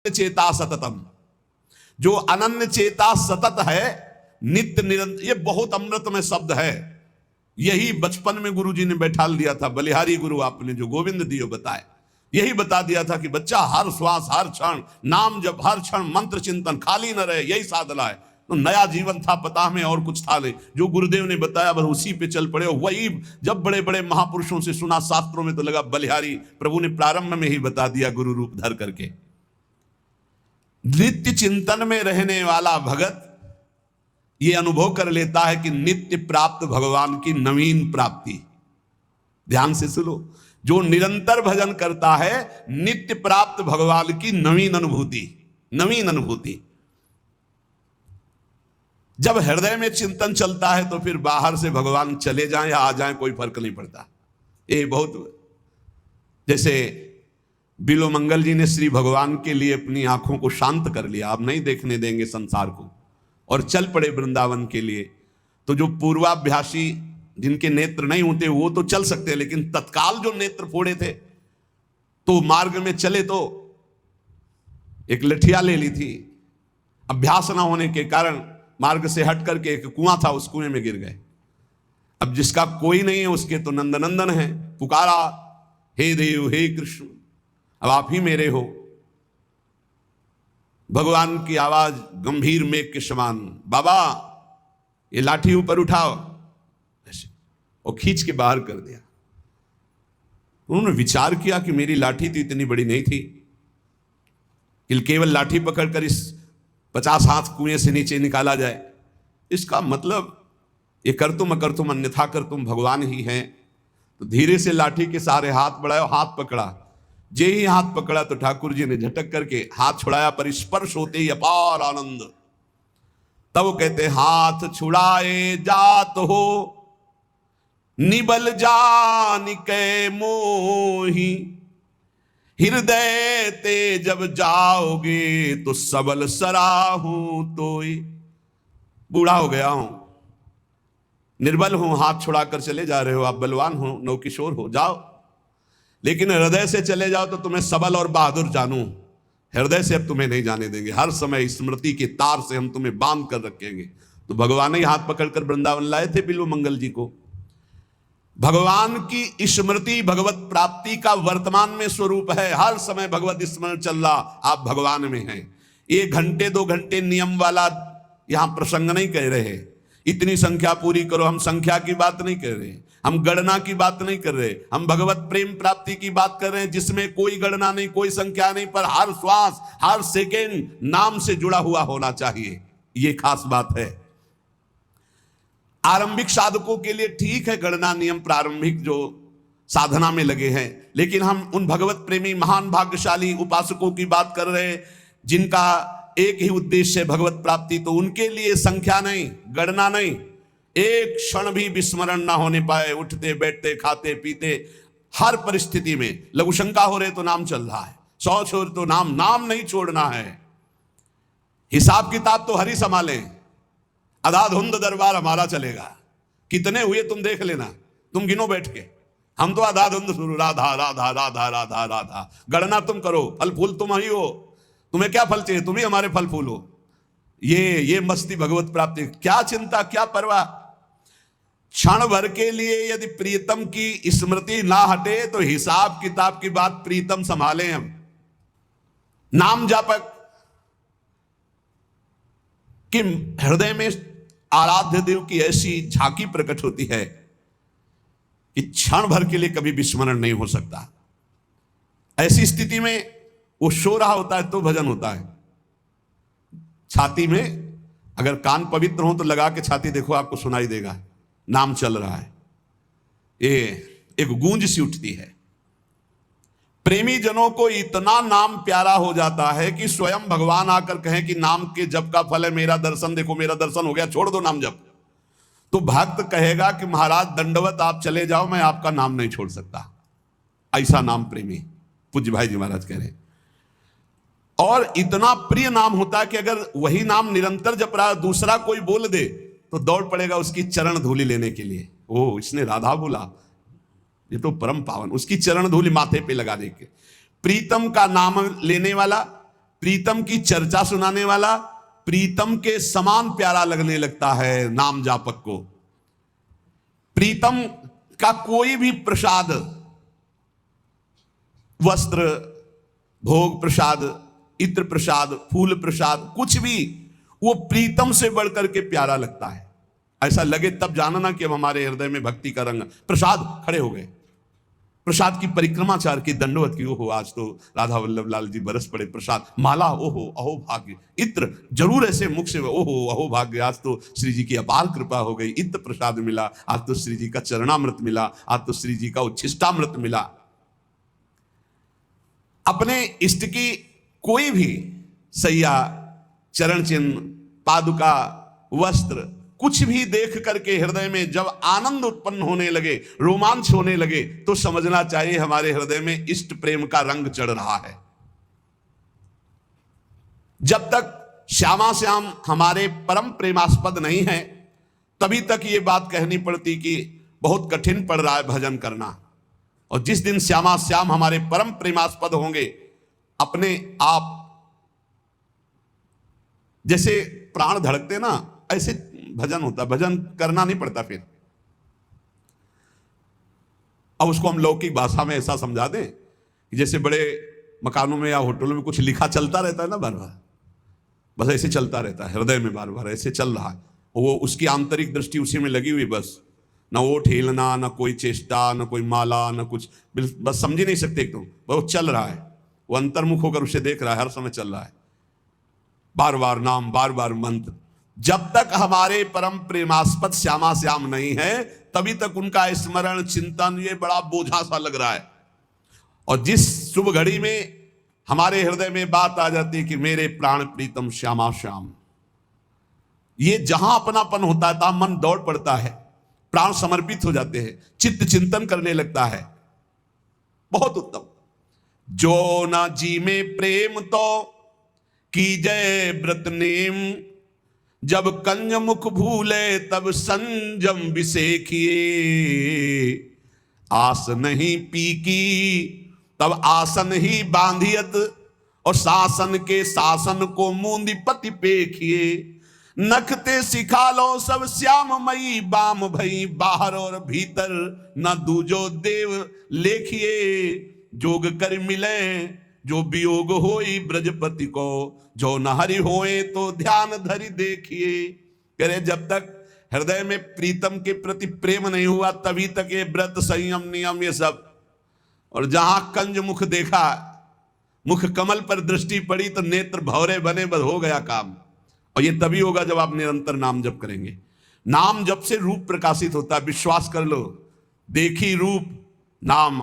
चेता सततम, जो अनन्य चेता सतत है, नित्य निरंतर, ये बहुत अमृतमय शब्द है। यही बचपन में गुरु जी ने बैठा दिया था, बलिहारी गुरु आपने जो गोविंद दियो बताए, यही बता दिया था कि बच्चा हर श्वास हर क्षण नाम जब, हर क्षण मंत्र चिंतन, खाली न रहे, यही साधना है। तो नया जीवन था, पता हमें और कुछ था नहीं, जो गुरुदेव ने बताया बस उसी पे चल पड़े। वही जब बड़े बड़े महापुरुषों से सुना शास्त्रों में तो लगा बलिहारी प्रभु ने प्रारंभ में ही बता दिया गुरु रूप धर करके। नित्य चिंतन में रहने वाला भगत ये अनुभव कर लेता है कि नित्य प्राप्त भगवान की नवीन प्राप्ति। ध्यान से सुनो, जो निरंतर भजन करता है नित्य प्राप्त भगवान की नवीन अनुभूति, नवीन अनुभूति। जब हृदय में चिंतन चलता है तो फिर बाहर से भगवान चले जाएं या आ जाएं कोई फर्क नहीं पड़ता। ये बहुत, जैसे बिलोमंगल जी ने श्री भगवान के लिए अपनी आंखों को शांत कर लिया, अब नहीं देखने देंगे संसार को, और चल पड़े वृंदावन के लिए। तो जो पूर्वाभ्यासी जिनके नेत्र नहीं होते वो तो चल सकते, लेकिन तत्काल जो नेत्र फोड़े थे तो मार्ग में चले तो एक लठिया ले ली थी, अभ्यास ना होने के कारण मार्ग से हट करके एक कुआं था, उस कुएं में गिर गए। अब जिसका कोई नहीं है उसके तो नंदनंदन है, पुकारा हे देव हे कृष्ण अब आप ही मेरे हो। भगवान की आवाज गंभीर मेघ के समान, बाबा ये लाठी ऊपर उठाओ, ऐसे, और खींच के बाहर कर दिया। उन्होंने विचार किया कि मेरी लाठी तो इतनी बड़ी नहीं थी कि केवल लाठी पकड़कर इस 50 हाथ कुएं से नीचे निकाला जाए। इसका मतलब ये कर तुम अकर तुम अन्यथा कर तुम भगवान ही हैं। तो धीरे से लाठी के सहारे हाथ बढ़ाया, हाथ पकड़ा। जे ही हाथ पकड़ा तो ठाकुर जी ने झटक करके हाथ छुड़ाया, पर स्पर्श होते ही अपार आनंद। तब वो कहते हाथ छुड़ाए जात हो निबल जान के मोही, हृदय ते जब जाओगे तो सबल सराहूं तोय। बूढ़ा हो गया हूं, निर्बल हूं, हाथ छुड़ाकर चले जा रहे हो, आप बलवान हो, नवकिशोर हो, जाओ, लेकिन हृदय से चले जाओ तो तुम्हें सबल और बहादुर जानूं। हृदय से अब तुम्हें नहीं जाने देंगे, हर समय स्मृति के तार से हम तुम्हें बांध कर रखेंगे। तो भगवान ही हाथ पकड़कर वृंदावन लाए थे बिल्व मंगल जी को। भगवान की स्मृति भगवत प्राप्ति का वर्तमान में स्वरूप है। हर समय भगवत स्मरण चल रहा, आप भगवान में हैं। 1 घंटे 2 घंटे नियम वाला यहां प्रसंग नहीं कह रहे, इतनी संख्या पूरी करो, हम संख्या की बात नहीं कर रहे, हम गणना की बात नहीं कर रहे, हम भगवत प्रेम प्राप्ति की बात कर रहे हैं जिसमें कोई गणना नहीं, कोई संख्या नहीं, पर हर श्वास हर सेकेंड नाम से जुड़ा हुआ होना चाहिए। ये खास बात है। आरंभिक साधकों के लिए ठीक है गणना नियम, प्रारंभिक जो साधना में लगे हैं, लेकिन हम उन भगवत प्रेमी महान भाग्यशाली उपासकों की बात कर रहे हैं जिनका एक ही उद्देश्य है भगवत प्राप्ति। तो उनके लिए संख्या नहीं, गणना नहीं, एक क्षण भी विस्मरण ना होने पाए, उठते बैठते खाते पीते हर परिस्थिति में। लघुशंका हो रहे तो नाम चल रहा है, शौच हो तो नाम नहीं छोड़ना है। हिसाब किताब तो हरि संभाले, अधाधुंध दरबार हमारा चलेगा। कितने हुए तुम देख लेना, तुम गिनो बैठ के, हम तो अधाधुंध शुरू, राधा राधा राधा राधा राधा। गणना तुम करो, फल फूल तुम ही हो, तुम्हें क्या फल चाहिए, तुम ही हमारे फल फूल हो। ये मस्ती भगवत प्राप्ति, क्या चिंता क्या परवाह। क्षण भर के लिए यदि प्रीतम की स्मृति ना हटे तो हिसाब किताब की बात प्रीतम संभालें हम। नाम जापक कि हृदय में आराध्य देव की ऐसी झांकी प्रकट होती है कि क्षण भर के लिए कभी विस्मरण नहीं हो सकता। ऐसी स्थिति में वो सो रहा होता है तो भजन होता है। छाती में अगर कान पवित्र हो तो लगा के छाती देखो, आपको सुनाई देगा नाम चल रहा है। ये एक गूंज सी उठती है। प्रेमी जनों को इतना नाम प्यारा हो जाता है कि स्वयं भगवान आकर कहें कि नाम के जप का फल है मेरा दर्शन, देखो मेरा दर्शन हो गया, छोड़ दो नाम जप। तो भक्त कहेगा कि महाराज दंडवत, आप चले जाओ, मैं आपका नाम नहीं छोड़ सकता। ऐसा नाम प्रेमी पूज्य भाई जी महाराज कह रहे हैं। और इतना प्रिय नाम होता है कि अगर वही नाम निरंतर जप रहा दूसरा कोई बोल दे तो दौड़ पड़ेगा उसकी चरण धूलि लेने के लिए। ओ इसने राधा बोला, ये तो परम पावन, उसकी चरण धूलि माथे पे लगा दे के। प्रीतम का नाम लेने वाला प्रीतम की चर्चा सुनाने वाला प्रीतम के समान प्यारा लगने लगता है नाम जापक को। प्रीतम का कोई भी प्रसाद, वस्त्र, भोग प्रसाद, इत्र प्रसाद, फूल प्रसाद, कुछ भी वो प्रीतम से बढ़कर के प्यारा लगता है। ऐसा लगे तब जानना कि अब हमारे हृदय में भक्ति का रंग। प्रसाद खड़े हो गए, प्रसाद की परिक्रमा चार की, दंडवत की। ओहो आज तो राधा वल्लभ लाल जी बरस पड़े। प्रसाद, माला, ओहो अहो भाग्य। इत्र जरूर ऐसे मुख से, ओहो अहो भाग्य, आज तो श्री जी की अपार कृपा हो गई, इत्र प्रसाद मिला, आज तो श्री जी का चरणामृत मिला, आज तो श्री जी का उच्छिष्टामृत मिला। अपने इष्ट की कोई भी सैया, चरण चिन्ह, पादुका, वस्त्र, कुछ भी देख करके हृदय में जब आनंद उत्पन्न होने लगे, रोमांच होने लगे, तो समझना चाहिए हमारे हृदय में इष्ट प्रेम का रंग चढ़ रहा है। जब तक श्यामा श्याम हमारे परम प्रेमास्पद नहीं है, तभी तक ये बात कहनी पड़ती कि बहुत कठिन पड़ रहा है भजन करना। और जिस दिन श्यामा श्याम हमारे परम प्रेमास्पद होंगे, अपने आप जैसे प्राण धड़कते ना, ऐसे भजन होता, भजन करना नहीं पड़ता फिर। अब उसको हम लौकिक भाषा में ऐसा समझा दें कि जैसे बड़े मकानों में या होटलों में कुछ लिखा चलता रहता है ना बार बार, बस ऐसे चलता रहता है हृदय में, बार बार ऐसे चल रहा है। वो उसकी आंतरिक दृष्टि उसी में लगी हुई, बस ना वो ठेलना, ना कोई चेष्टा, ना कोई माला, ना कुछ, बस समझ ही नहीं सकते एकदम, वो चल रहा है। वो अंतर्मुख होकर उसे देख रहा है, हर समय चल रहा है, बार बार नाम, बार बार मंत्र। जब तक हमारे परम प्रेमास्पद श्यामा श्याम नहीं है, तभी तक उनका स्मरण, चिंतन, ये बड़ा बोझा सा लग रहा है। और जिस शुभ घड़ी में हमारे हृदय में बात आ जाती है कि मेरे प्राण प्रीतम श्यामा श्याम, ये जहां अपनापन होता है, तहां मन दौड़ पड़ता है, प्राण समर्पित हो जाते हैं, चित्त चिंतन करने लगता है। बहुत उत्तम। जो ना जी में प्रेम तो कीजय व्रत नेम, जब कंज मुख भूले तब संजम विसेखिए, आस नहीं पी की तब आसन ही बांधियत, और शासन के शासन को मूंदी पति पेखिए, नखते सिखा लो सब श्याममयी, बाम भई बाहर और भीतर, न दूजो देव लेखिए, जोग कर मिले जो वियोग होई ब्रजपति को, जो न हरि होए तो ध्यान धरि देखिए। कह रहे जब तक हृदय में प्रीतम के प्रति प्रेम नहीं हुआ, तभी तक ये व्रत, संयम, नियम, ये सब। और जहां कंज मुख देखा, मुख कमल पर दृष्टि पड़ी, तो नेत्र भौरे बने, बस हो गया काम। और ये तभी होगा जब आप निरंतर नाम जप करेंगे। नाम जप से रूप प्रकाशित होता है, विश्वास कर लो। देखी रूप नाम।